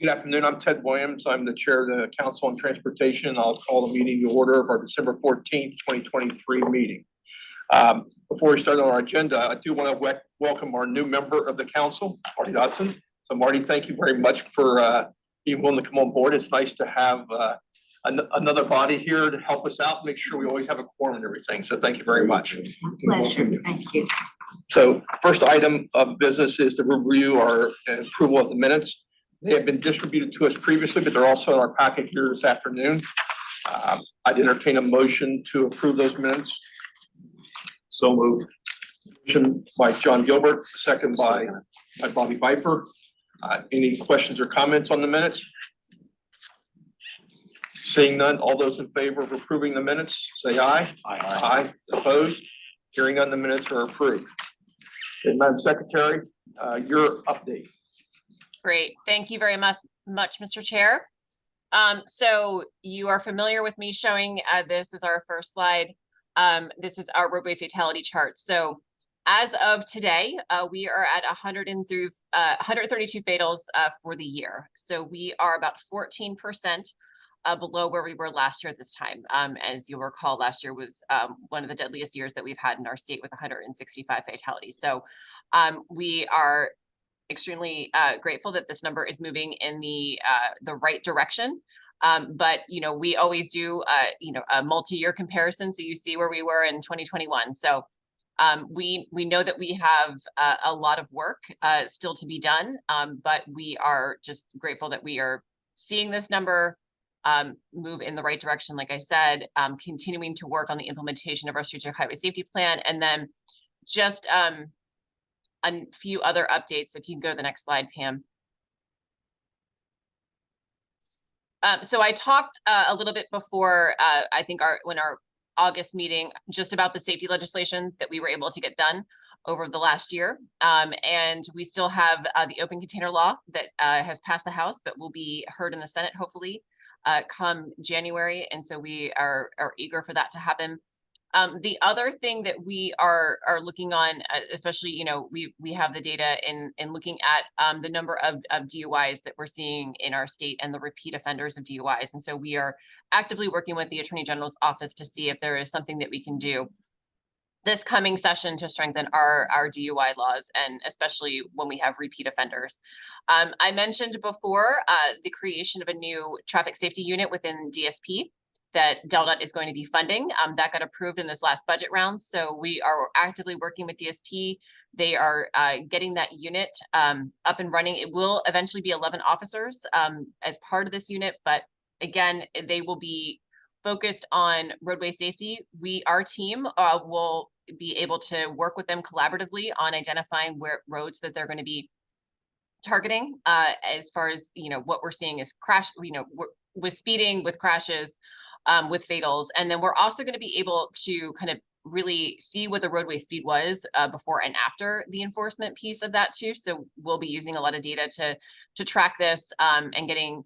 Good afternoon. I'm Ted Williams. I'm the Chair of the Council on Transportation. I'll call the meeting to order of our December 14th, 2023 meeting. Before we start on our agenda, I do want to welcome our new member of the council, Marty Dodson. So Marty, thank you very much for being willing to come on board. It's nice to have another body here to help us out, make sure we always have a quorum and everything. So thank you very much. Pleasure. Thank you. So first item of business is to review our approval of the minutes. They have been distributed to us previously, but they're also in our packet here this afternoon. I'd entertain a motion to approve those minutes. So moved. Motion by John Gilbert, second by Bobby Viper. Any questions or comments on the minutes? Seeing none, all those in favor of approving the minutes, say aye. Aye. Opposed? Hearing none, the minutes are approved. Okay, Madam Secretary, your update. Great. Thank you very much, Mr. Chair. So you are familiar with me showing this is our first slide. This is our roadway fatality chart. So as of today, we are at 132 fatals for the year. So we are about 14% below where we were last year at this time. As you'll recall, last year was one of the deadliest years that we've had in our state with 165 fatalities. So we are extremely grateful that this number is moving in the right direction. But we always do a multi-year comparison, so you see where we were in 2021. So we know that we have a lot of work still to be done, but we are just grateful that we are seeing this number move in the right direction. Like I said, continuing to work on the implementation of our strategic highway safety plan, and then just a few other updates. If you can go to the next slide, Pam. So I talked a little bit before, I think when our August meeting, just about the safety legislation that we were able to get done over the last year. And we still have the open container law that has passed the House, but will be heard in the Senate, hopefully, come January. And so we are eager for that to happen. The other thing that we are looking on, especially, we have the data in looking at the number of DUIs that we're seeing in our state and the repeat offenders of DUIs. And so we are actively working with the Attorney General's office to see if there is something that we can do this coming session to strengthen our DUI laws, and especially when we have repeat offenders. I mentioned before the creation of a new traffic safety unit within DSP that DelDOT is going to be funding. That got approved in this last budget round. So we are actively working with DSP. They are getting that unit up and running. It will eventually be 11 officers as part of this unit, but again, they will be focused on roadway safety. Our team will be able to work with them collaboratively on identifying where roads that they're going to be targeting. As far as what we're seeing is with speeding, with crashes, with fatals. And then we're also going to be able to kind of really see what the roadway speed was before and after the enforcement piece of that too. So we'll be using a lot of data to track this and getting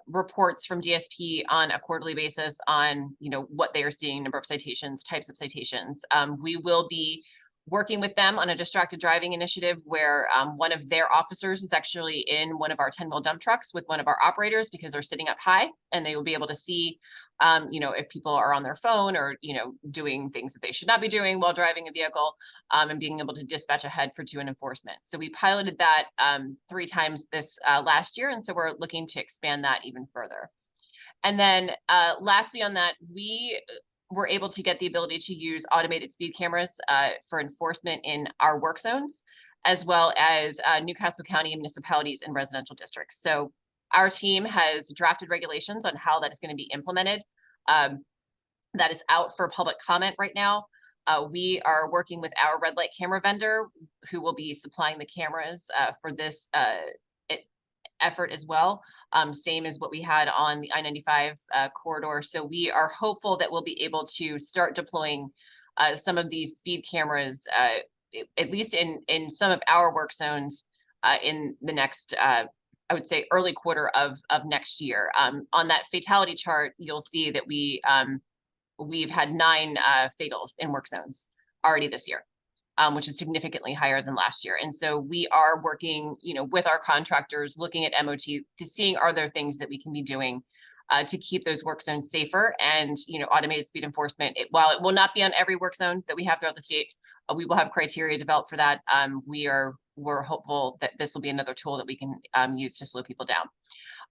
reports from DSP on a quarterly basis on what they are seeing, number of citations, types of citations. We will be working with them on a distracted driving initiative where one of their officers is actually in one of our 10-wheel dump trucks with one of our operators, because they're sitting up high and they will be able to see if people are on their phone or, doing things that they should not be doing while driving a vehicle, and being able to dispatch ahead for to an enforcement. So we piloted that 3 times this last year. And so we're looking to expand that even further. And then lastly on that, we were able to get the ability to use automated speed cameras for enforcement in our work zones, as well as Newcastle County municipalities and residential districts. So our team has drafted regulations on how that is going to be implemented. That is out for public comment right now. We are working with our red light camera vendor, who will be supplying the cameras for this effort as well. Same as what we had on the I-95 corridor. So we are hopeful that we'll be able to start deploying some of these speed cameras, at least in some of our work zones in the next, I would say, early quarter of next year. On that fatality chart, you'll see that we've had 9 fatals in work zones already this year. which is significantly higher than last year. And so we are working, with our contractors, looking at MOT, to seeing are there things that we can be doing to keep those work zones safer, and automated speed enforcement. While it will not be on every work zone that we have throughout the state, we will have criteria developed for that. We're hopeful that this will be another tool that we can use to slow people down.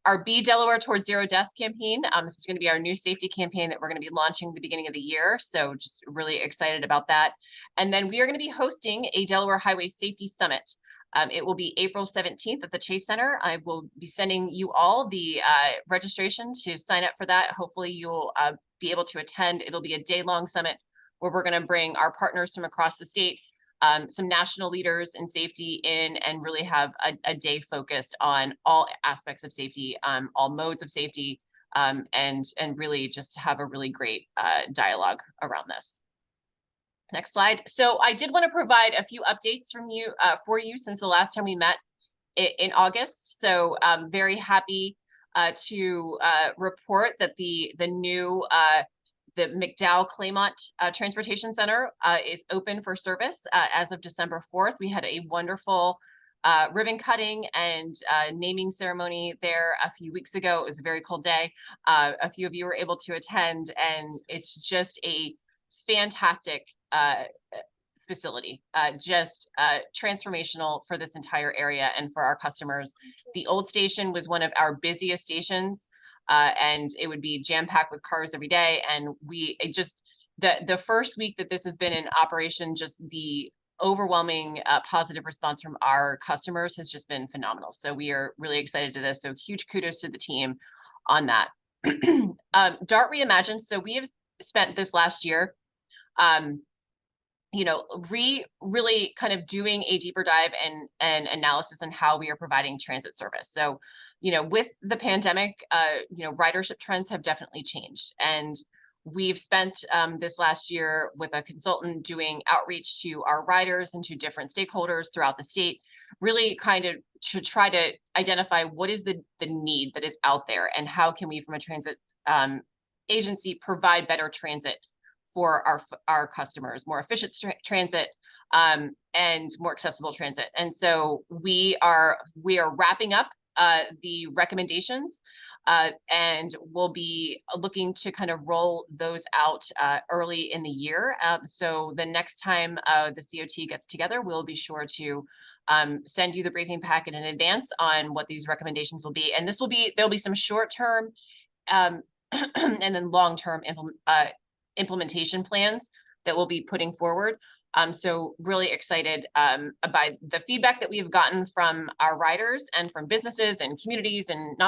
Our Be Delaware Towards Zero Deaths campaign. This is going to be our new safety campaign that we're going to be launching at the beginning of the year. So just really excited about that. And then we are going to be hosting a Delaware Highway Safety Summit. It will be April 17th at the Chase Center. I will be sending you all the registration to sign up for that. Hopefully you'll be able to attend. It'll be a day-long summit where we're going to bring our partners from across the state, some national leaders in safety in, and really have a day focused on all aspects of safety, all modes of safety, and really just have a really great dialogue around this. Next slide. So I did want to provide a few updates for you since the last time we met in August. So I'm very happy to report that the new the McDowell Claymont Transportation Center is open for service as of December 4th. We had a wonderful ribbon cutting and naming ceremony there a few weeks ago. It was a very cold day. A few of you were able to attend, and it's just a fantastic facility, just transformational for this entire area and for our customers. The old station was one of our busiest stations, and it would be jam-packed with cars every day. And the first week that this has been in operation, just the overwhelming positive response from our customers has just been phenomenal. So we are really excited to this. So huge kudos to the team on that. DART Reimagined. So we have spent this last year really kind of doing a deeper dive and analysis on how we are providing transit service. So, with the pandemic, ridership trends have definitely changed. And we've spent this last year with a consultant doing outreach to our riders and to different stakeholders throughout the state, really kind of to try to identify what is the need that is out there, and how can we, from a transit agency, provide better transit for our customers, more efficient transit, and more accessible transit. And so we are wrapping up the recommendations, and we'll be looking to kind of roll those out early in the year. So the next time the COT gets together, we'll be sure to send you the briefing packet in advance on what these recommendations will be. And there'll be some short-term and then long-term implementation plans that we'll be putting forward. So really excited about the feedback that we have gotten from our riders and from businesses and communities and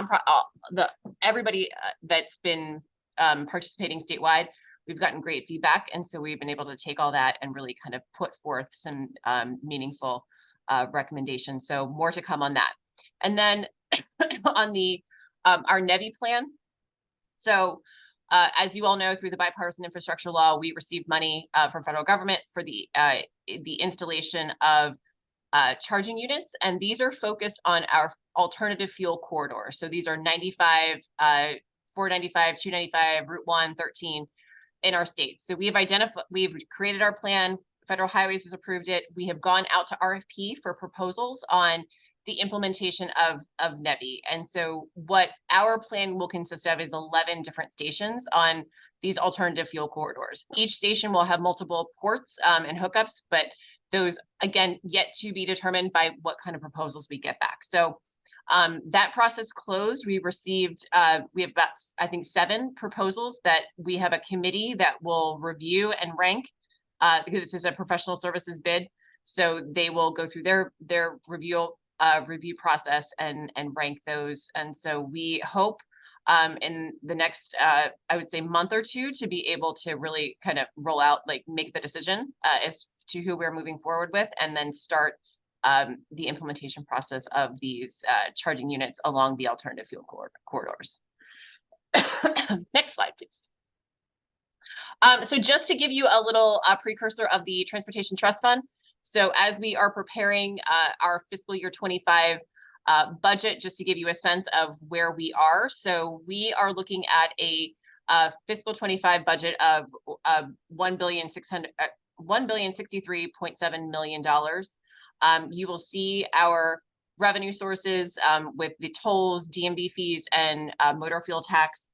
everybody that's been participating statewide. We've gotten great feedback, and so we've been able to take all that and really kind of put forth some meaningful recommendations. So more to come on that. And then on the our NEVI plan. So as you all know, through the bipartisan infrastructure law, we received money from federal government for the installation of charging units, and these are focused on our alternative fuel corridors. So these are 95, 495, 295, Route 1, 13 in our state. So we've created our plan. Federal Highways has approved it. We have gone out to RFP for proposals on the implementation of NEVI. And so what our plan will consist of is 11 different stations on these alternative fuel corridors. Each station will have multiple ports and hookups, but those, again, yet to be determined by what kind of proposals we get back. So that process closed. We received, we have about, I think, 7 proposals that we have a committee that will review and rank, because this is a professional services bid. So they will go through their review process and rank those. And so we hope in the next, I would say, month or two to be able to really kind of roll out, make the decision as to who we're moving forward with, and then start the implementation process of these charging units along the alternative fuel corridors. Next slide, please. So just to give you a little precursor of the Transportation Trust Fund. So as we are preparing our fiscal year 25 budget, just to give you a sense of where we are. So we are looking at a fiscal 25 budget of $1,063.7 million. You will see our revenue sources with the tolls, DMV fees, and motor fuel tax.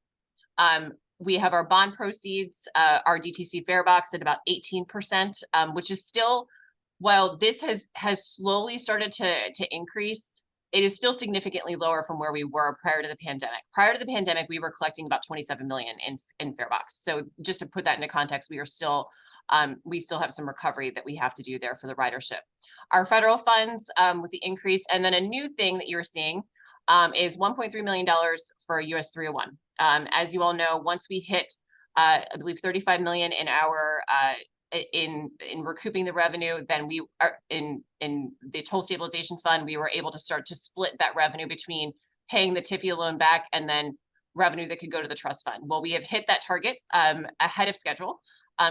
We have our bond proceeds, our DTC fare box at about 18%, which is still, while this has slowly started to increase, it is still significantly lower from where we were prior to the pandemic. Prior to the pandemic, we were collecting about 27 million in fare box. So just to put that into context, we still have some recovery that we have to do there for the ridership. Our federal funds with the increase, and then a new thing that you're seeing is $1.3 million for US 301. As you all know, once we hit, I believe 35 million in our in recouping the revenue, then we are in the toll stabilization fund, we were able to start to split that revenue between paying the TIFIA loan back and then revenue that could go to the trust fund. Well, we have hit that target ahead of schedule.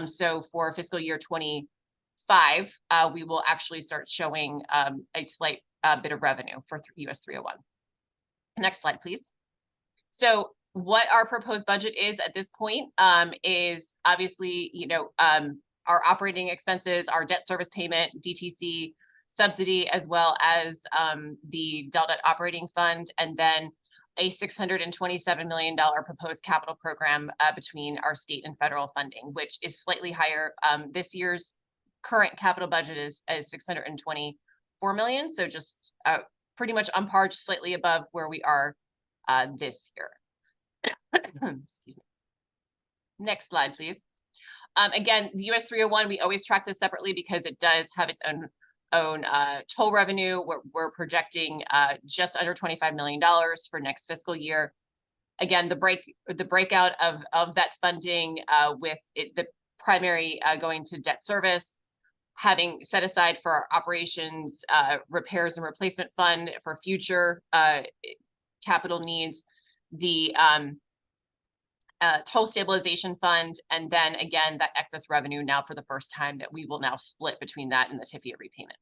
So for fiscal year 25, we will actually start showing a slight bit of revenue for US 301. Next slide, please. So what our proposed budget is at this point is obviously, our operating expenses, our debt service payment, DTC subsidy, as well as the DelDOT operating fund, and then a $627 million proposed capital program between our state and federal funding, which is slightly higher. This year's current capital budget is $624 million, so just pretty much on par, just slightly above where we are this year. Excuse me. Next slide, please. Again, the US 301, we always track this separately because it does have its own toll revenue. We're projecting just under $25 million for next fiscal year. Again, the breakout of that funding with the primary going to debt service, having set aside for our operations, repairs and replacement fund for future capital needs, the toll stabilization fund, and then again, that excess revenue now for the first time that we will now split between that and the TIFIA repayment.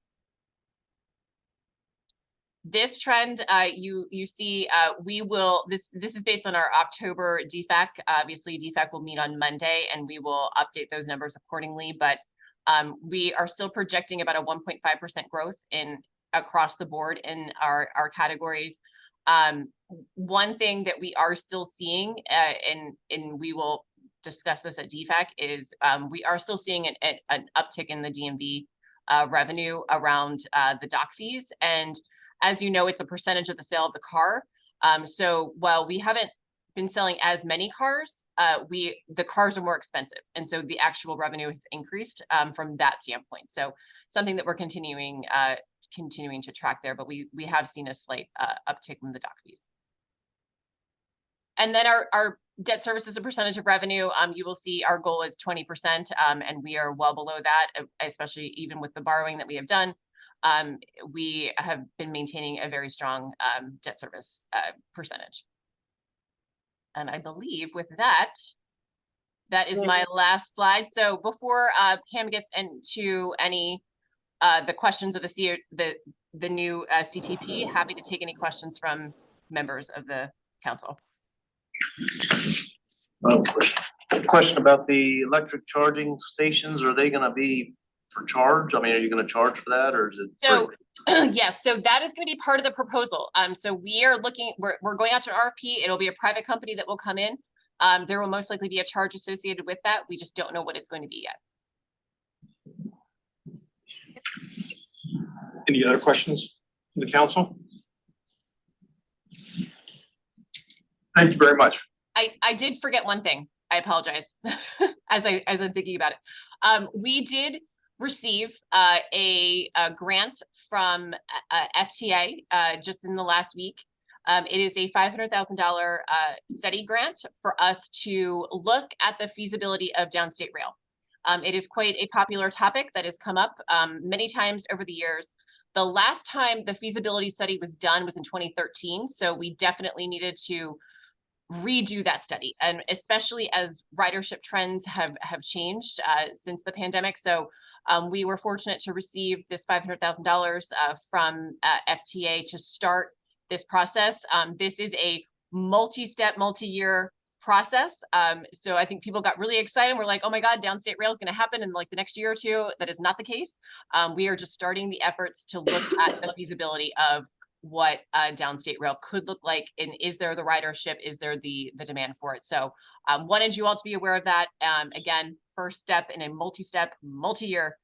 This trend, you see, this is based on our October DFAC. Obviously, DFAC will meet on Monday, and we will update those numbers accordingly. But we are still projecting about a 1.5% growth across the board in our categories. One thing that we are still seeing, and we will discuss this at DFAC, is we are still seeing an uptick in the DMV revenue around the dock fees. And as you know, it's a percentage of the sale of the car. So while we haven't been selling as many cars, the cars are more expensive. And so the actual revenue has increased from that standpoint. So something that we're continuing to track there, but we have seen a slight uptick in the dock fees. And then our debt service as a percentage of revenue, you will see our goal is 20%, and we are well below that, especially even with the borrowing that we have done. We have been maintaining a very strong debt service percentage. And I believe with that, that is my last slide. So before Pam gets into any the questions of the new CTP, happy to take any questions from members of the council. Question about the electric charging stations. Are they gonna be for charge? I mean, are you gonna charge for that, or is it? So yes, so that is going to be part of the proposal. So we are we're going out to an RFP. It'll be a private company that will come in. There will most likely be a charge associated with that. We just don't know what it's going to be yet. Any other questions from the council? Thank you very much. I did forget one thing. I apologize as I'm thinking about it. We did receive a grant from FTA just in the last week. It is a $500,000 study grant for us to look at the feasibility of downstate rail. It is quite a popular topic that has come up many times over the years. The last time the feasibility study was done was in 2013, so we definitely needed to redo that study, and especially as ridership trends have changed since the pandemic. So we were fortunate to receive this $500,000 from FTA to start this process. This is a multi-step, multi-year process. So I think people got really excited. We're like, oh my God, downstate rail is going to happen in like the next year or two. That is not the case. We are just starting the efforts to look at the feasibility of what downstate rail could look like, and is there the ridership, is there the demand for it. So wanted you all to be aware of that. Again, first step in a multi-year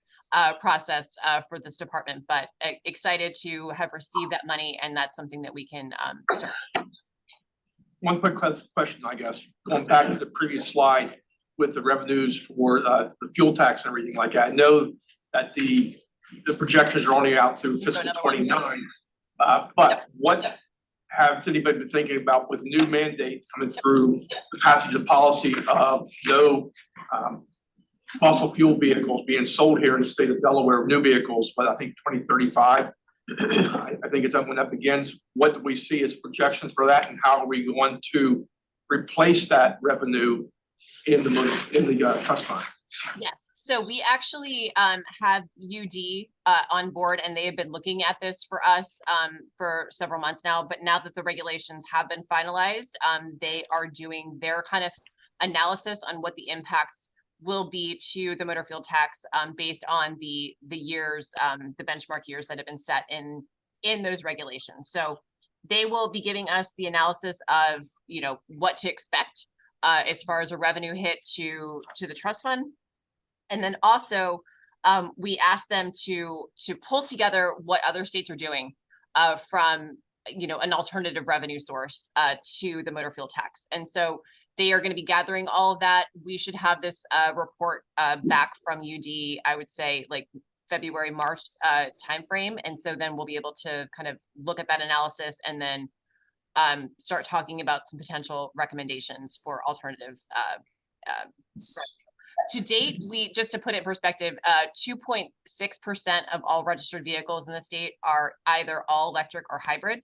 process for this department, but excited to have received that money, and that's something that we can start. One quick question, I guess, going back to the previous slide with the revenues for the fuel tax and everything like that. I know that the projections are only out through fiscal 29. But what has anybody been thinking about with new mandate coming through the passage of policy of no fossil fuel vehicles being sold here in the state of Delaware, new vehicles, but I think 2035. I think it's when that begins. What do we see as projections for that, and how are we going to replace that revenue in the trust fund? Yes, so we actually have UD on board, and they have been looking at this for us for several months now. But now that the regulations have been finalized, they are doing their kind of analysis on what the impacts will be to the motor fuel tax based on the years, the benchmark years that have been set in those regulations. So they will be giving us the analysis of, you know, what to expect as far as a revenue hit to the trust fund. And then also, we asked them to pull together what other states are doing from, you know, an alternative revenue source to the motor fuel tax. And so they are going to be gathering all of that. We should have this report back from UD, I would say like February, March timeframe. And so then we'll be able to kind of look at that analysis and then start talking about some potential recommendations for alternative to date. We, just to put it in perspective, 2.6% of all registered vehicles in the state are either all electric or hybrid.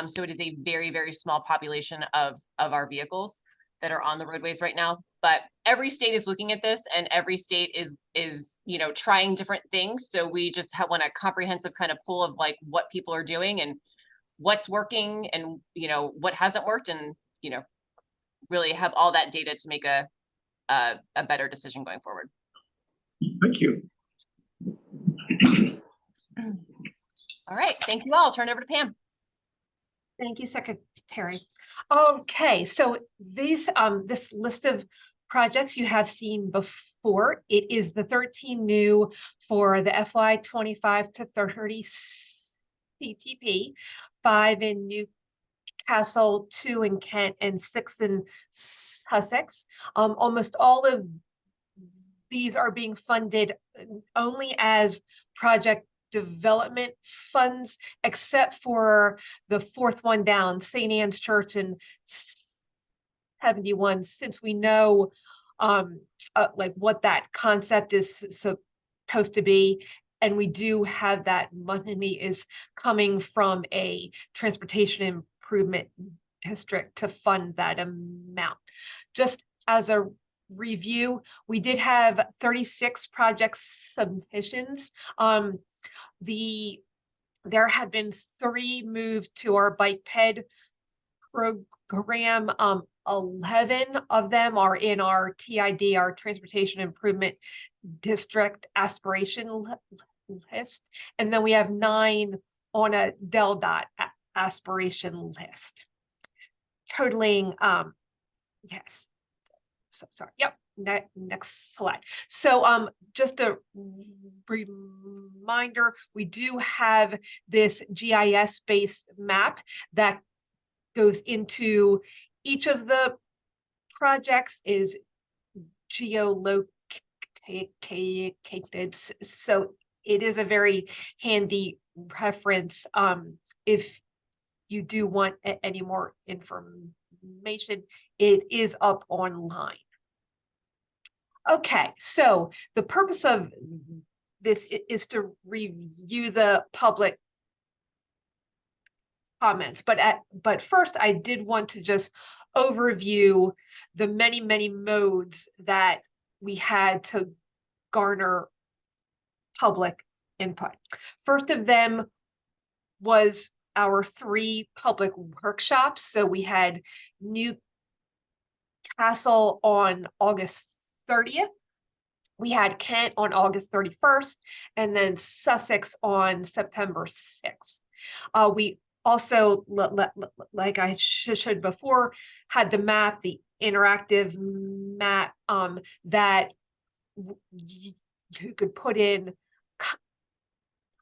So it is a very, very small population of our vehicles that are on the roadways right now. But every state is looking at this, and every state is you know, trying different things. So we just want a comprehensive kind of pool of like what people are doing and what's working and, you know, what hasn't worked, and, you know, really have all that data to make a better decision going forward. Thank you. All right, thank you all. I'll turn it over to Pam. Thank you, Secretary. Okay, so these this list of projects you have seen before. It is the 13 new for the FY 25 to 30 CTP, 5 in Newcastle, 2 in Kent, and 6 in Sussex. Almost all of these are being funded only as project development funds, except for the fourth one down, St. Anne's Church in 71, since we know like what that concept is supposed to be. And we do have that money is coming from a transportation improvement district to fund that amount. Just as a review, we did have 36 project submissions. There have been 3 moves to our bike ped program. 11 of them are in our TID, our Transportation Improvement District aspiration list. And then we have 9 on a DelDOT aspiration list, totaling, yes, so sorry, yep. Next slide. So just a reminder, we do have this GIS-based map that goes into each of the projects, is geolocated, so it is a very handy reference if you do want any more information. It is up online. Okay, so the purpose of this is to review the public comments, but first I did want to just overview the many modes that we had to garner public input. First of them was our 3 public workshops. So we had Castle on August 30th. We had Kent on August 31st, and then Sussex on September 6th. We also, like I showed before, had the map, the interactive map that you could put in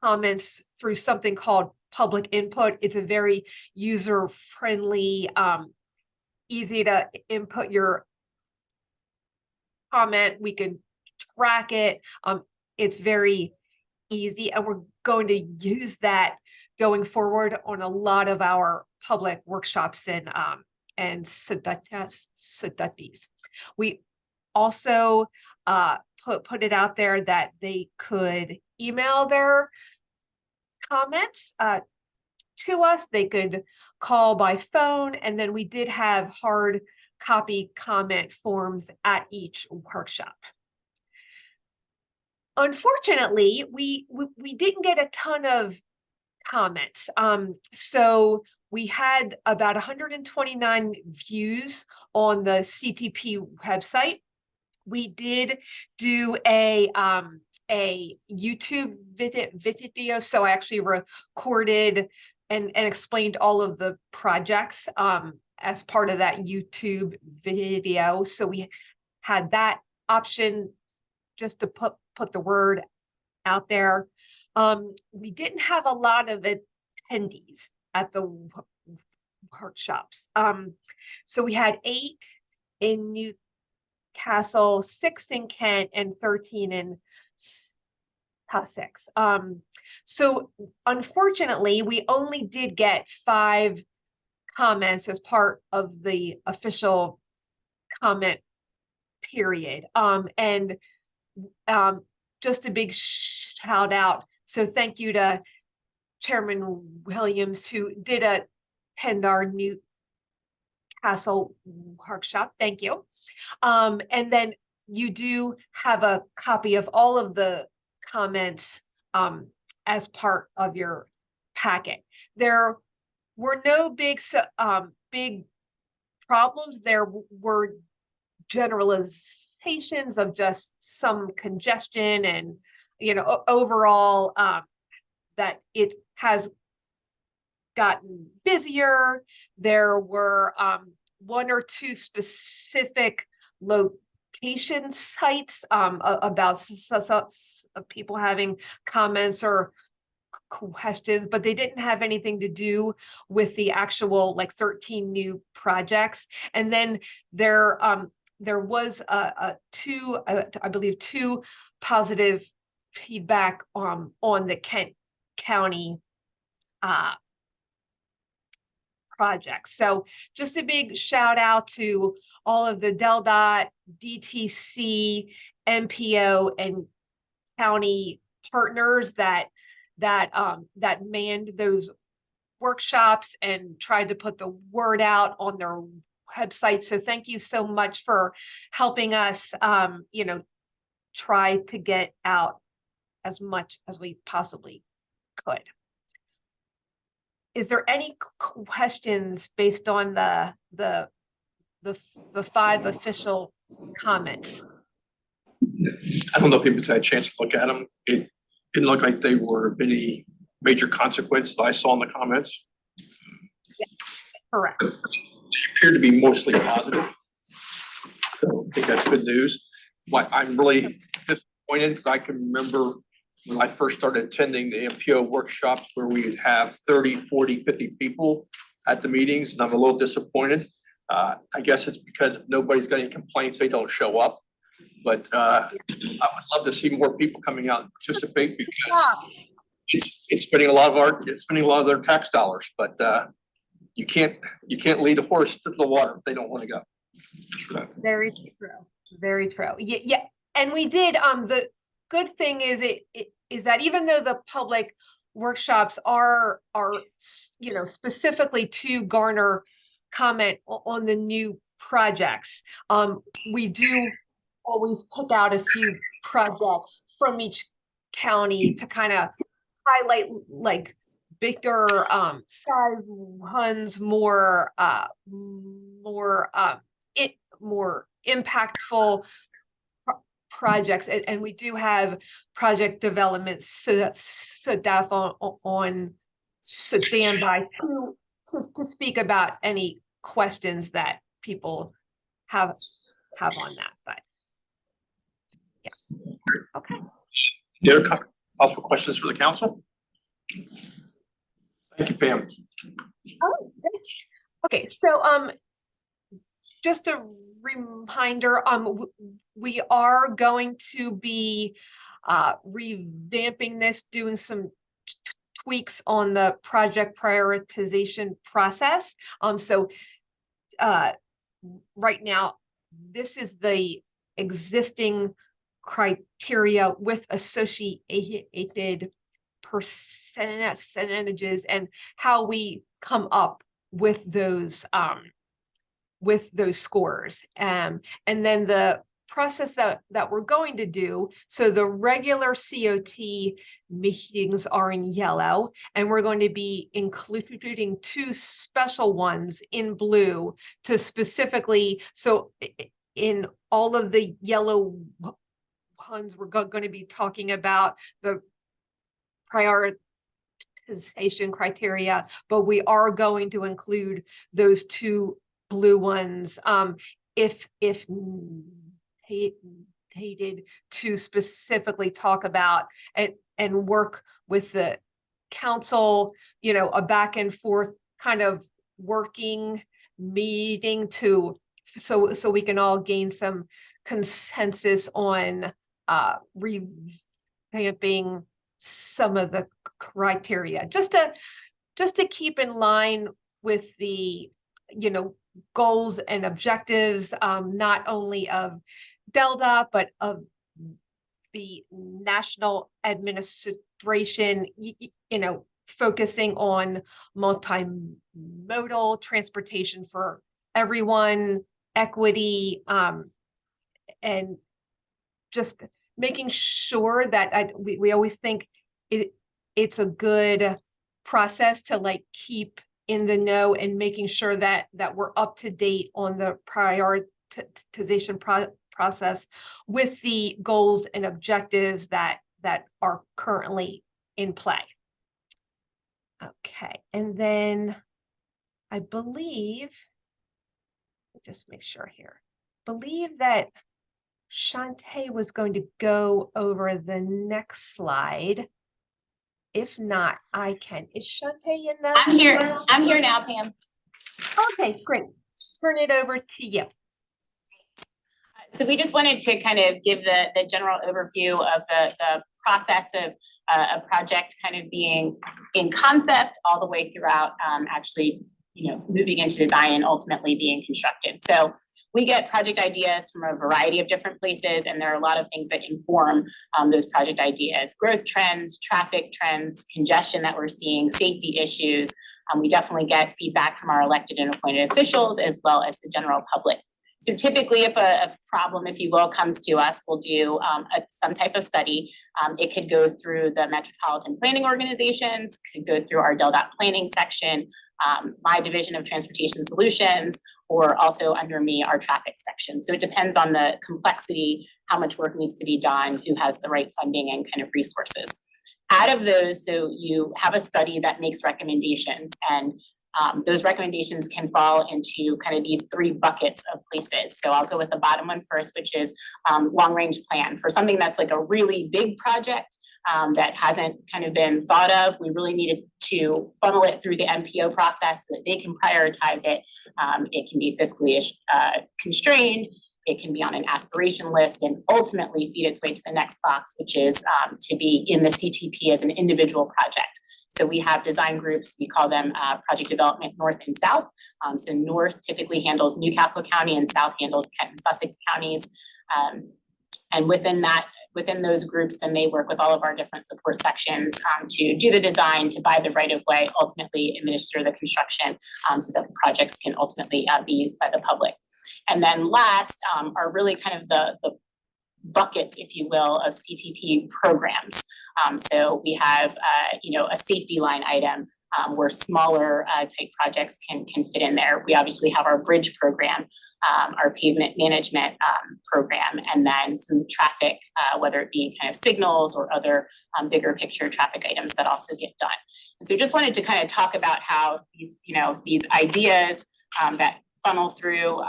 comments through something called public input. It's a very user-friendly, easy to input your comment. We can track it. It's very easy, and we're going to use that going forward on a lot of our public workshops and studies. We also put it out there that they could email their comments to us. They could call by phone, and then we did have hard copy comment forms at each workshop. Unfortunately, we didn't get a ton of comments. So we had about 129 views on the CTP website. We did do a YouTube video, so I actually recorded and explained all of the projects as part of that YouTube video. So we had that option just to put the word out there. We didn't have a lot of attendees at the workshops. So we had 8 in Newcastle, 6 in Kent, and 13 in Sussex. So unfortunately, we only did get 5 comments as part of the official comment period. And just a big shout out. So thank you to Chairman Williams, who did attend our Newcastle workshop. Thank you. And then you do have a copy of all of the comments as part of your packet. There were no big problems. There were generalizations of just some congestion and, overall that it has gotten busier. There were 1 or 2 specific location sites about people having comments or questions, but they didn't have anything to do with the actual 13 new projects. And then there was I believe 2 positive feedback on the Kent County project. So just a big shout out to all of the DelDOT, DTC, MPO, and county partners that manned those workshops and tried to put the word out on their website. So thank you so much for helping us, try to get out as much as we possibly could. Is there any questions based on the 5 official comments? I don't know if people had a chance to look at them. It didn't look like they were of any major consequence that I saw in the comments. Yes, correct. They appear to be mostly positive. So I think that's good news. But I'm really disappointed because I can remember when I first started attending the MPO workshops where we would have 30, 40, 50 people at the meetings, and I'm a little disappointed. I guess it's because if nobody's got any complaints, they don't show up. But I would love to see more people coming out and participate because it's spending a lot of their tax dollars. But you can't lead a horse to the water if they don't want to go. Very true. Very true. Yeah. And we did. The good thing is is that even though the public workshops are specifically to garner comment on the new projects, we do always pick out a few projects from each county to kind of highlight bigger size ones, more more impactful projects, and we do have project development staff on standby to speak about any questions that people have on that. But yes, okay. Any other possible questions for the council? Thank you, Pam. Oh, great. Okay, so just a reminder, we are going to be revamping this, doing some tweaks on the project prioritization process. So right now, this is the existing criteria with associated percentages and how we come up with those scores. And then the process that we're going to do, so the regular COT meetings are in yellow, and we're going to be including 2 special ones in blue to specifically, so in all of the yellow ones, we're going to be talking about the prioritization criteria, but we are going to include those 2 blue ones if needed to specifically talk about and work with the council, you know, a back and forth kind of working meeting so we can all gain some consensus on revamping some of the criteria, just to keep in line with the, you know, goals and objectives, not only of DelDOT, but of the national administration, you know, focusing on multimodal transportation for everyone, equity, and just making sure that we always think it's a good process to like keep in the know and making sure that we're up to date on the prioritization process with the goals and objectives that are currently in play. Okay, and then I believe, just make sure here, believe that Shantae was going to go over the next slide. If not, I can. Is Shantae in the? I'm here. I'm here now, Pam. Okay, great. Turn it over to you. So we just wanted to kind of give the general overview of the process of a project kind of being in concept all the way throughout actually, you know, moving into design and ultimately being constructed. So we get project ideas from a variety of different places, and there are a lot of things that inform those project ideas: growth trends, traffic trends, congestion that we're seeing, safety issues. We definitely get feedback from our elected and appointed officials as well as the general public. So typically, if a problem, if you will, comes to us, we'll do some type of study. It could go through the metropolitan planning organizations, could go through our DelDOT planning section, my division of transportation solutions, or also under me, our traffic section. So it depends on the complexity, how much work needs to be done, who has the right funding and kind of resources. Out of those, so you have a study that makes recommendations, and those recommendations can fall into kind of these 3 buckets of places. So I'll go with the bottom one first, which is long range plan. For something that's like a really big project that hasn't kind of been thought of, we really needed to funnel it through the MPO process so that they can prioritize it. It can be fiscally constrained. It can be on an aspiration list and ultimately feed its way to the next box, which is to be in the CTP as an individual project. So we have design groups, we call them project development north and south. So north typically handles Newcastle County and south handles Kent and Sussex counties. And within those groups, then they work with all of our different support sections to do the design, to buy the right of way, ultimately administer the construction so that the projects can ultimately be used by the public. And then last are really kind of the buckets, if you will, of CTP programs. So we have, you know, a safety line item, where smaller type projects can fit in there. We obviously have our bridge program, our pavement management program, and then some traffic, whether it be kind of signals or other bigger picture traffic items that also get done. And so just wanted to kind of talk about how these ideas that funnel through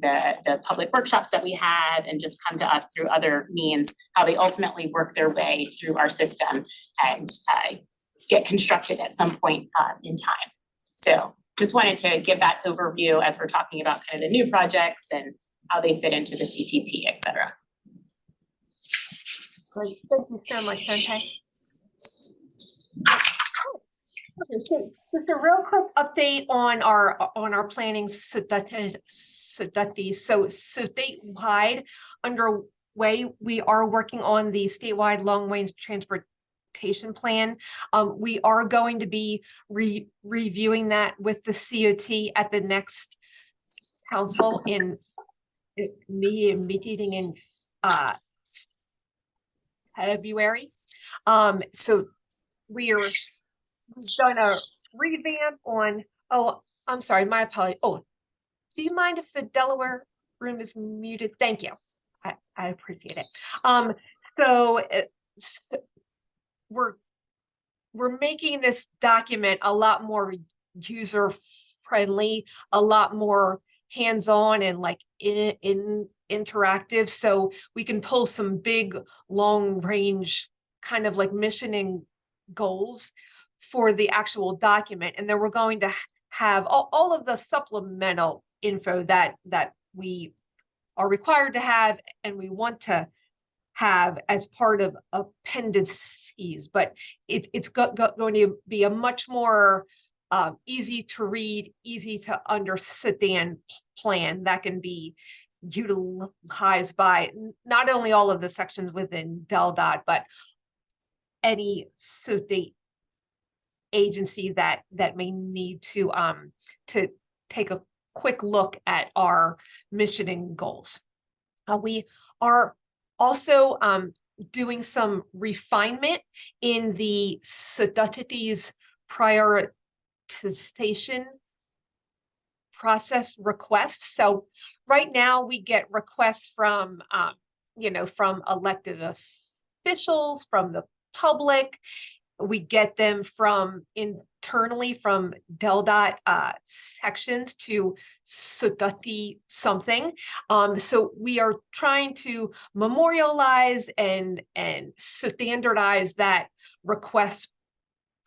the public workshops that we have and just come to us through other means, how they ultimately work their way through our system and get constructed at some point in time. So just wanted to give that overview as we're talking about kind of the new projects and how they fit into the CTP, et cetera. Great, thank you so much, Shante. Okay, so just a real quick update on our planning studies. So statewide underway, we are working on the statewide long-range transportation plan. We are going to be reviewing that with the COT at the next council meeting in February. So we've done a revamp on, oh, I'm sorry, my apologies. Oh, do you mind if the Delaware room is muted? Thank you. I appreciate it. So we're making this document a lot more user friendly, a lot more hands-on and like interactive, so we can pull some big long range kind of like mission and goals for the actual document. And then we're going to have all of the supplemental info that we are required to have and we want to have as part of appendices, but it's going to be a much more easy to read, easy to understand plan that can be utilized by not only all of the sections within DelDOT, but any state agency that may need to take a quick look at our mission and goals. We are also doing some refinement in the studies prioritization process requests. So right now we get requests from from elected officials, from the public. We get them from internally from DelDOT sections to study something. So we are trying to memorialize and standardize that request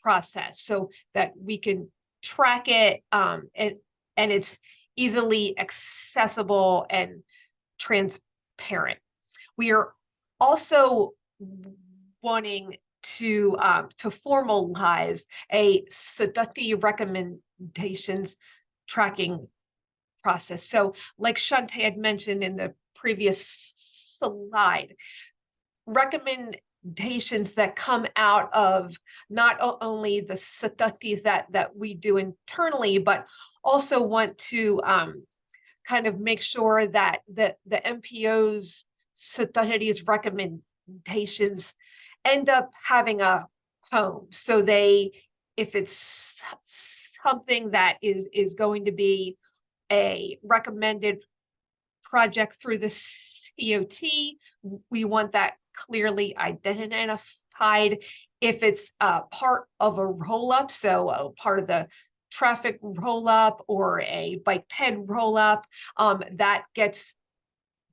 process so that we can track it and it's easily accessible and transparent. We are also wanting to formalize a study recommendations tracking process. So like Shante had mentioned in the previous slide, recommendations that come out of not only the studies that we do internally, but also want to kind of make sure that the MPO's studies recommendations end up having a home. So if it's something that is going to be a recommended project through the COT, we want that clearly identified. If it's part of a roll-up, so a part of the traffic roll-up or a bike ped roll-up, that gets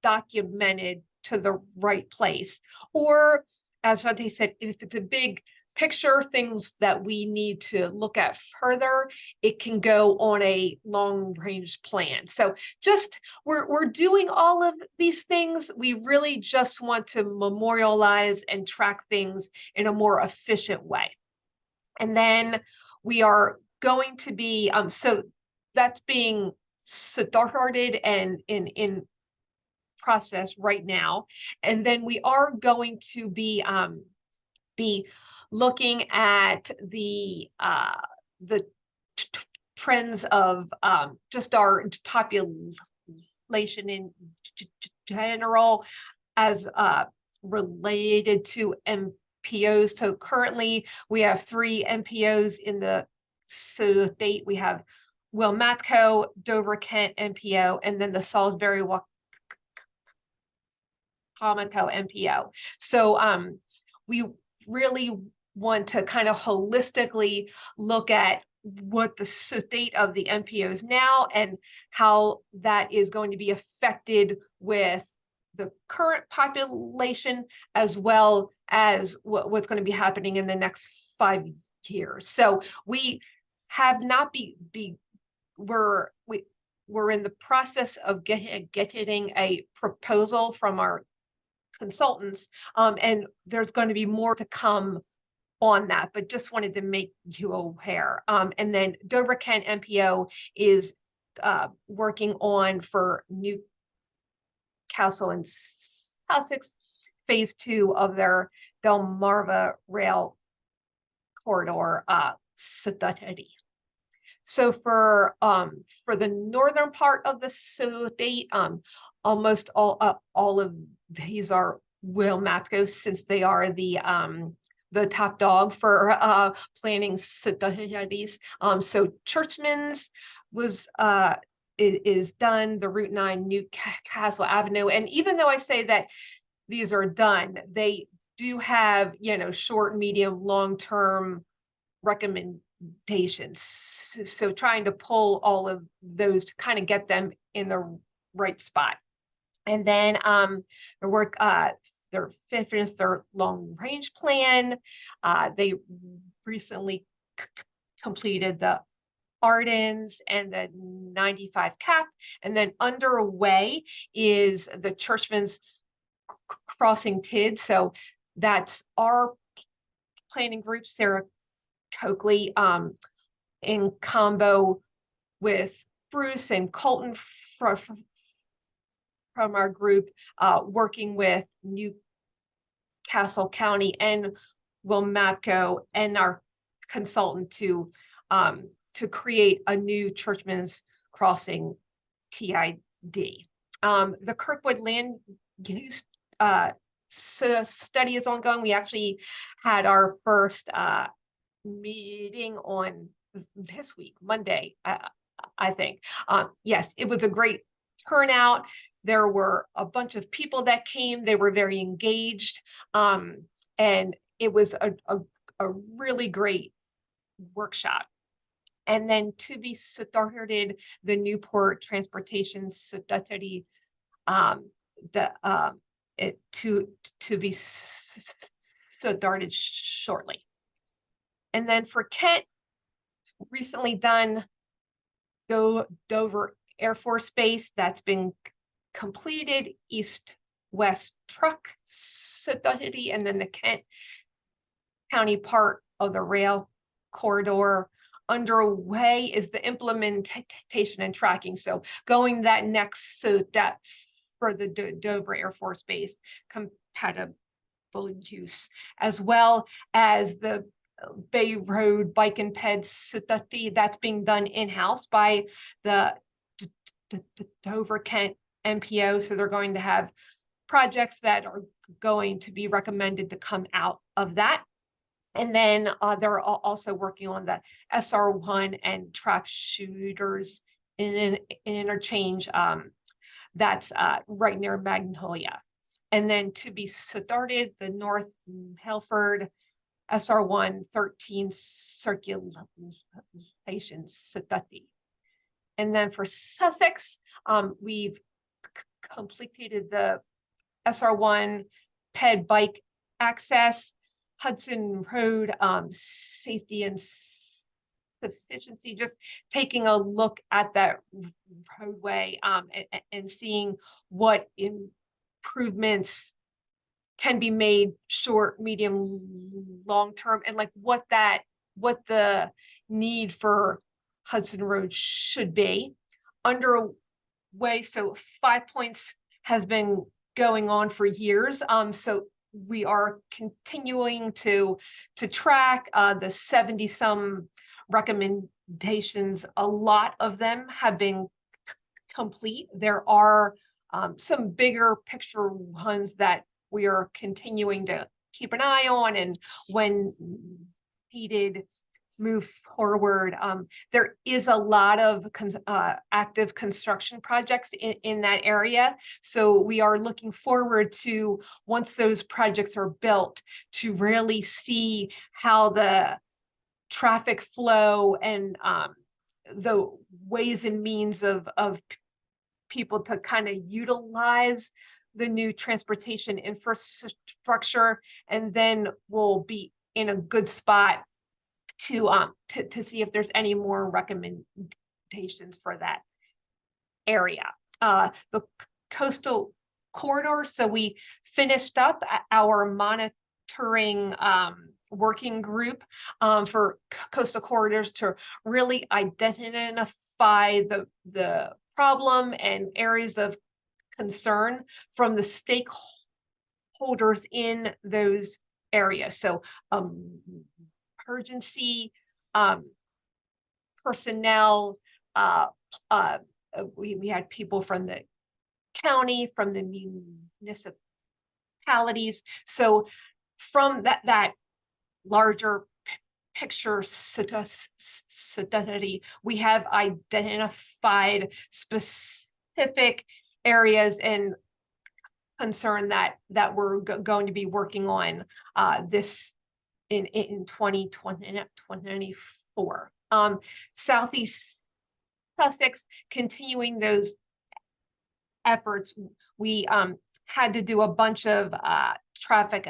documented to the right place. Or as Shante said, if it's a big picture, things that we need to look at further, it can go on a long range plan. So just we're doing all of these things. We really just want to memorialize and track things in a more efficient way. And then we are going to be, so that's being started and in process right now. And then we are going to be looking at the trends of just our population in general as related to MPOs. So currently we have 3 MPOs in the State, we have Will Mapco, Dover Kent MPO, and then the Salisbury Comico MPO. So we really want to kind of holistically look at what the state of the MPOs now and how that is going to be affected with the current population as well as what's going to be happening in the next 5 years. So we have not we're in the process of getting a proposal from our consultants, and there's going to be more to come on that, but just wanted to make you aware. And then Dover Kent MPO is working on for Newcastle and Sussex phase 2 of their Delmarva rail corridor study. So for the northern part of the state, almost all of these are Will Mapco, since they are the top dog for planning studies. So Churchman's is done, the Route 9 Newcastle Avenue, and even though I say that these are done, they do have, you know, short, medium, long-term recommendations. So trying to pull all of those to kind of get them in the right spot. And then the work, they're finished their long range plan. They recently completed the Ardens and the 95 cap, and then underway is the Churchman's Crossing TID. So that's our planning group, Sarah Coakley, in combo with Bruce and Colton from our group, working with Newcastle County and Will Mapco and our consultant to create a new Churchman's Crossing TID. The Kirkwood land use study is ongoing. We actually had our first meeting on this week, Monday, I think. Yes, it was a great turnout. There were a bunch of people that came. They were very engaged, and it was a really great workshop. And then to be started, the Newport Transportation Study, to be started shortly. And then for Kent, recently done Dover Air Force Base, that's been completed, east-west truck study, and then the Kent County part of the rail corridor. Underway is the implementation and tracking. So going that next step for the Dover Air Force Base compatible use, as well as the Bay Road Bike and Ped study that's being done in-house by the Dover Kent MPO. So they're going to have projects that are going to be recommended to come out of that. And then they're also working on the SR1 and trap shooters in an interchange that's right near Magnolia. And then to be started, the North Helford SR1 13 circulation study. And then for Sussex, we've completed the SR1 ped bike access, Hudson Road safety and sufficiency, just taking a look at that roadway and seeing what improvements can be made short, medium, long term, and like what the need for Hudson Road should be. Underway, so 5 points has been going on for years. So we are continuing to track the 70-some recommendations. A lot of them have been complete. There are some bigger picture ones that we are continuing to keep an eye on, and when needed, move forward. There is a lot of active construction projects in that area. So we are looking forward to, once those projects are built, to really see how the traffic flow and the ways and means of people to kind of utilize the new transportation infrastructure, and then we'll be in a good spot to see if there's any more recommendations for that area. The coastal corridor, so we finished up our monitoring working group for coastal corridors to really identify the problem and areas of concern from the stakeholders in those areas. So urgency, personnel, we had people from the county, from the municipalities. So from that larger picture study, we have identified specific areas and concern that we're going to be working on this in 2024. Southeast Sussex, continuing those efforts, we had to do a bunch of traffic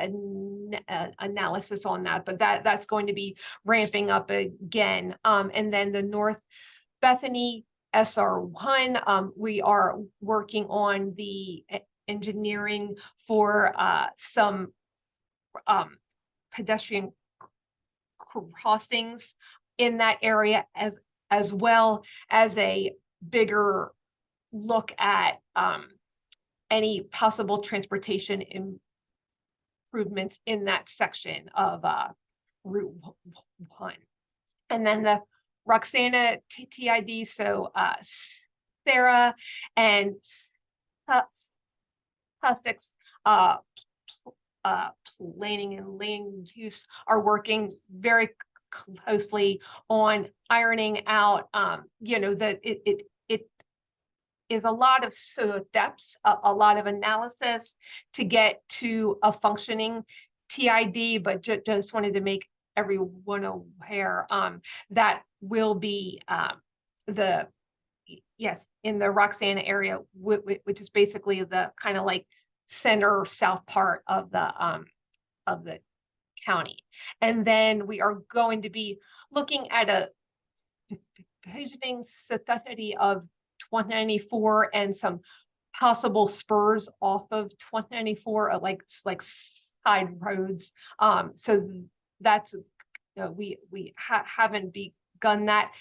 analysis on that, but that's going to be ramping up again. And then the North Bethany SR1, we are working on the engineering for some pedestrian crossings in that area, as well as a bigger look at any possible transportation improvements in that section of Route 1. And then the Roxana TID, so Sarah and Sussex planning and land use are working very closely on ironing out, that it is a lot of steps, a lot of analysis to get to a functioning TID, but just wanted to make everyone aware that will be in the Roxana area, which is basically the kind of like center south part of the county. And then we are going to be looking at a visioning study of 2094 and some possible spurs off of 2094, like side roads. So that's, we haven't begun that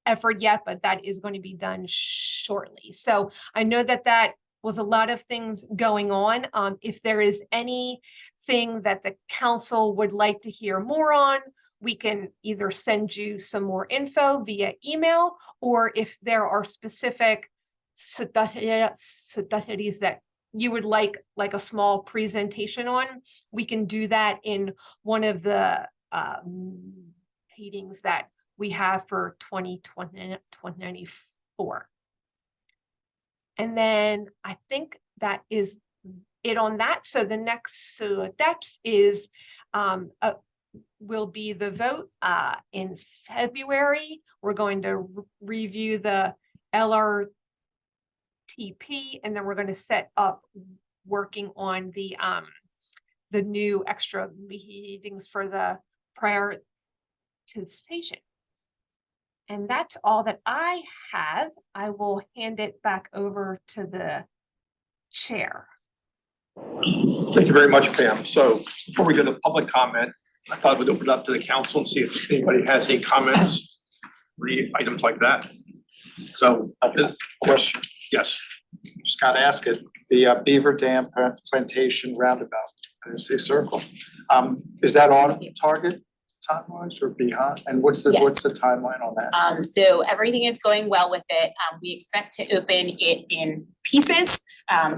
effort yet, but that is going to be done shortly. So I know that was a lot of things going on. If there is anything that the council would like to hear more on, we can either send you some more info via email, or if there are specific studies that you would like a small presentation on, we can do that in one of the meetings that we have for 2024. And then I think that is it on that. So the next steps is will be the vote in February. We're going to review the LRTP, and then we're going to set up working on the new extra meetings for the prioritization. And that's all that I have. I will hand it back over to the chair. Thank you very much, Pam. So before we go to public comment, I thought we'd open it up to the council and see if anybody has any comments, items like that. So, Question, yes. just gotta ask it, the Beaver Dam Plantation roundabout, I didn't say circle. Is that on target time-wise or behind? And what's the timeline on that? So everything is going well with it. We expect to open it in pieces,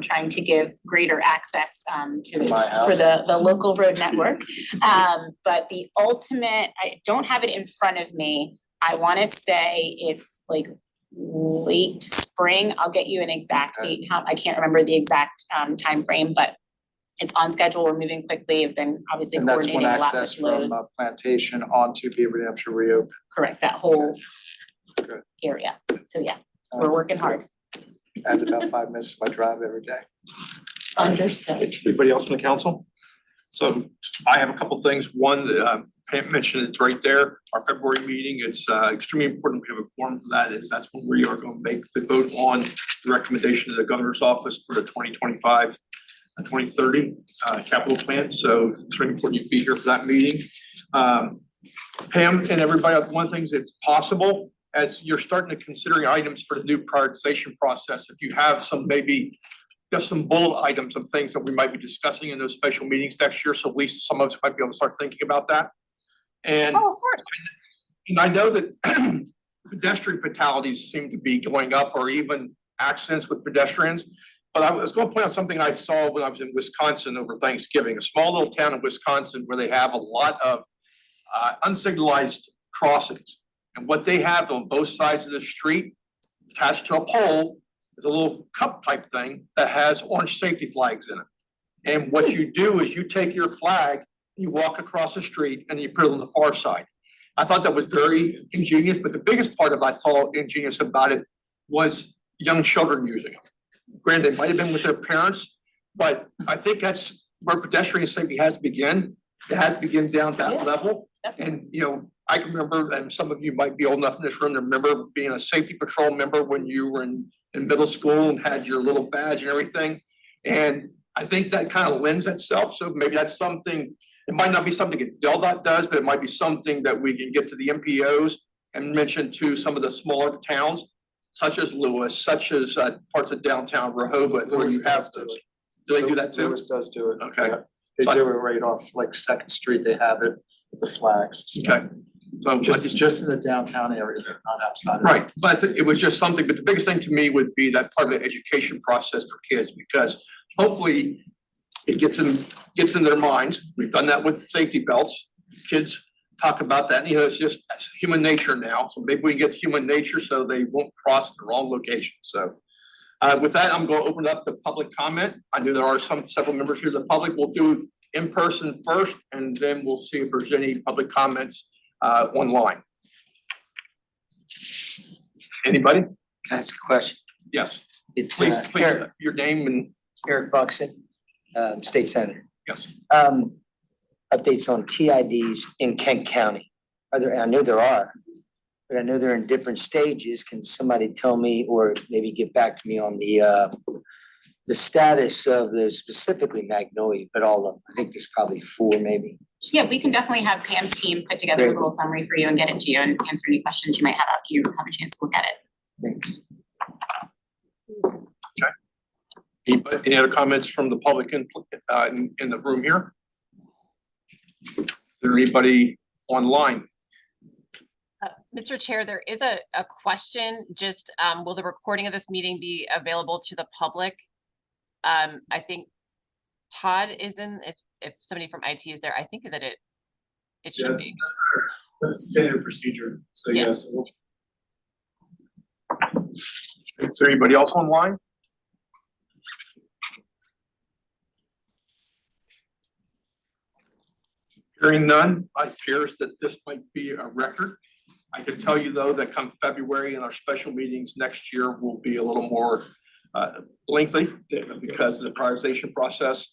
trying to give greater access to My for house. the local road network. But the ultimate, I don't have it in front of me. I want to say it's like late spring. I'll get you an exact date. Tom, I can't remember the exact timeframe, but it's on schedule. We're moving quickly. Have been obviously And that's when coordinating a lot access with from Lowe's. Plantation onto Beaver Dam should reopen. Correct, that whole Good. area. So yeah, we're working hard. Adds about 5 minutes to my drive every day. Understood. Anybody else from the council? So I have a couple things. One, Pam mentioned it's right there, our February meeting. It's extremely important we have a forum for that, is that's when we are going to make the vote on the recommendation of the governor's office for the 2025 and 2030 capital plan. So it's very important you be here for that meeting. Pam and everybody, one of the things that's possible as you're starting to considering items for the new prioritization process, if you have some maybe just some bullet items of things that we might be discussing in those special meetings next year, so at least some of us might be able to start thinking about that. And, Oh, of course. and I know that pedestrian fatalities seem to be going up, or even accidents with pedestrians. But I was going to point out something I saw when I was in Wisconsin over Thanksgiving, a small little town in Wisconsin where they have a lot of unsignalized crossings. And what they have on both sides of the street attached to a pole is a little cup type thing that has orange safety flags in it. And what you do is you take your flag, you walk across the street and you put it on the far side. I thought that was very ingenious, but the biggest part of I saw ingenious about it was young children using it. Granted, they might have been with their parents, but I think that's where pedestrian safety has to begin. It has to begin down at that Yeah, level. And, you know, I can remember, and some of you might be old enough in this room to remember being a safety patrol member when you were in middle school and had your little badge and everything. And I think that kind of lends itself. So maybe that's something, it might not be something that DelDOT does, but it might be something that we can get to the MPOs and mention to some of the smaller towns, such as Lewis, such as parts of downtown Rehoboth, where you have those. Do they do that too? Lewis does do it. Okay. Yeah. They do it right off like Second Street. They have it with the flags. Okay. So Just in the downtown area, they're not outside. right, but I think it was just something, but the biggest thing to me would be that part of the education process for kids, because hopefully it gets in their minds. We've done that with safety belts. Kids talk about that, and, you know, it's just that's human nature now. So maybe we can get to human nature so they won't cross the wrong location. So with that, I'm going to open up the public comment. I know there are several members here of the public. We'll do in person first, and then we'll see if there's any public comments online. Anybody? Can I ask a question? Yes, It's please, Eric, your name and, Eric Buxton, State Senator. yes. Updates on TIDs in Kent County. Are there, I know there are, but I know they're in different stages. Can somebody tell me, or maybe get back to me on the status of those, specifically Magnolia, but all of them? I think there's probably 4 maybe. Yeah, we can definitely have Pam's team put together a Great. little summary for you and get it to you and answer any questions you might have after you have a chance to look at it. Thanks. Any other comments from the public in the room here? Is there anybody online? Mr. Chair, there is a question, just, will the recording of this meeting be available to the public? I think Todd is in, if somebody from IT is there, I think that it should be. That's a standard procedure, so Yeah. yes. Is there anybody else online? Hearing none, it appears that this might be a record. I can tell you, though, that come February and our special meetings next year will be a little more lengthy because of the prioritization process.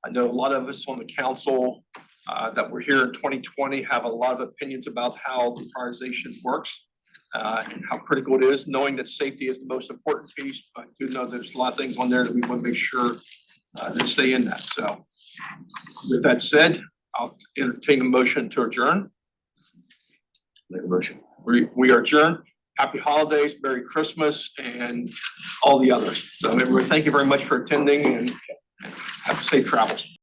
I know a lot of us on the council that were here in 2020 have a lot of opinions about how the prioritization works and how critical it is, knowing that safety is the most important piece. But I do know there's a lot of things on there that we want to make sure that stay in that. So with that said, I'll entertain a motion to adjourn. Make a motion. We are adjourned. Happy holidays, Merry Christmas, and all the others. So everybody, thank you very much for attending and have safe travels.